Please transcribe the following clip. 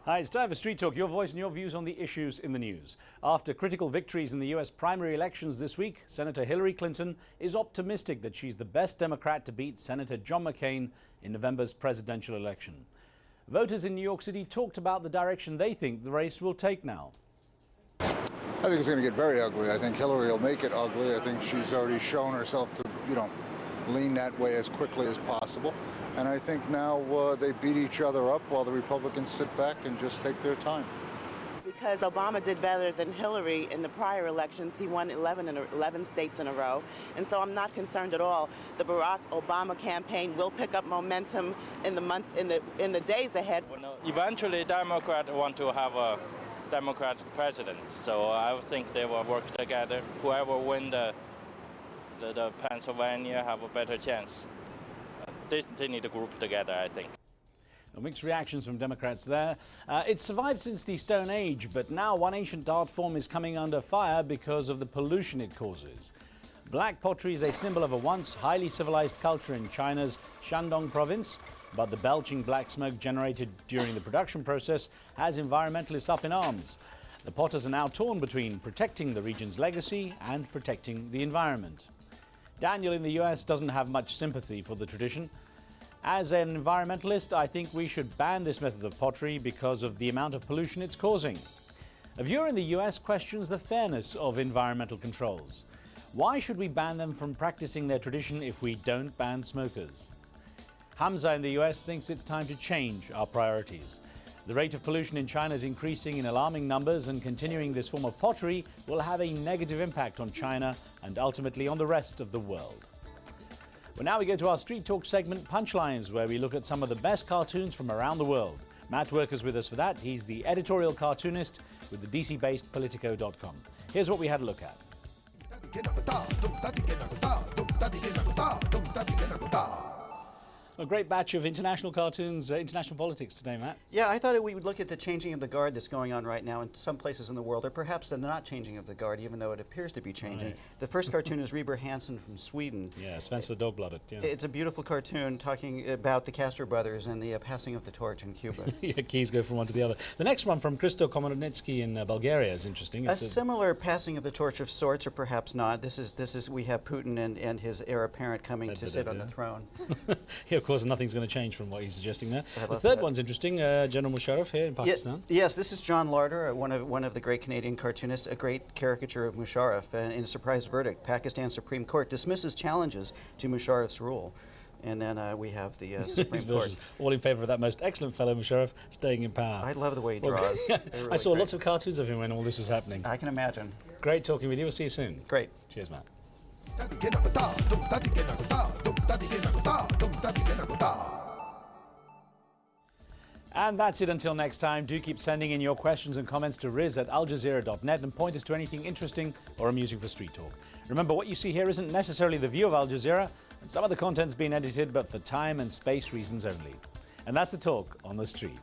Hi, it's time for Street Talk, your voice and your views on the issues in the news. After critical victories in the U.S. primary elections this week, Senator Hillary Clinton is optimistic that she's the best Democrat to beat Senator John McCain in November's presidential election. Voters in New York City talked about the direction they think the race will take now. I think it's going to get very ugly. I think Hillary will make it ugly. I think she's already shown herself to, lean that way as quickly as possible. And I think now they beat each other up while the Republicans sit back and just take their time. Because Obama did better than Hillary in the prior elections. He won 11 states in a row. And so I'm not concerned at all. The Barack Obama campaign will pick up momentum in the days ahead. Well, eventually, Democrats want to have a Democratic president. So I think they will work together. Whoever wins the Pennsylvania have a better chance. They need to group together, I think. Mixed reactions from Democrats there. It's survived since the Stone Age, but now one ancient art form is coming under fire because of the pollution it causes. Black pottery is a symbol of a once highly civilized culture in China's Shandong province, but the belching black smoke generated during the production process has environmentalists up in arms. The potters are now torn between protecting the region's legacy and protecting the environment. Daniel in the US doesn't have much sympathy for the tradition. As an environmentalist, I think we should ban this method of pottery because of the amount of pollution it's causing. A viewer in the US questions the fairness of environmental controls. Why should we ban them from practicing their tradition if we don't ban smokers? Hamza in the US thinks it's time to change our priorities. The rate of pollution in China is increasing in alarming numbers, and continuing this form of pottery will have a negative impact on China and ultimately on the rest of the world. Well, now we go to our Street Talk segment, Punchlines, where we look at some of the best cartoons from around the world. Matt Worker's with us for that. He's the editorial cartoonist with the DC-based Politico.com. Here's what we had a look at. A great batch of international cartoons, international politics today, Matt. Yeah, I thought we would look at the changing of the guard that's going on right now in some places in the world, or perhaps the not changing of the guard, even though it appears to be changing. Right. The first cartoon is Reber Hansen from Sweden. Yeah, Svenska Dagbladet. Yeah. It's a beautiful cartoon talking about the Castro brothers and the passing of the torch in Cuba. Yeah, keys go from one to the other. The next one from Christo Komodnitsky in Bulgaria is interesting. It's a similar passing of the torch of sorts, or perhaps not. This is we have Putin and his heir apparent coming to sit on the throne. Yeah, of course, nothing's going to change from what he's suggesting there. The third one's interesting. General Musharraf here in Pakistan. Yes, this is John Larder, one of the great Canadian cartoonists, a great caricature of Musharraf. In a surprise verdict, Pakistan Supreme Court dismisses challenges to Musharraf's rule. And then we have the Supreme Court. All in favour of that most excellent fellow Musharraf staying in power. I love the way he draws. Really I saw lots of cartoons of him when all this was happening. I can imagine. Great talking with you. We'll see you soon. Great. Cheers, Matt. And that's it until next time. Do keep sending in your questions and comments to riz@aljazeera.net and point us to anything interesting or amusing for Street Talk. Remember, what you see here isn't necessarily the view of Al Jazeera, and some of the content's been edited, but for time and space reasons only. And that's the talk on the street.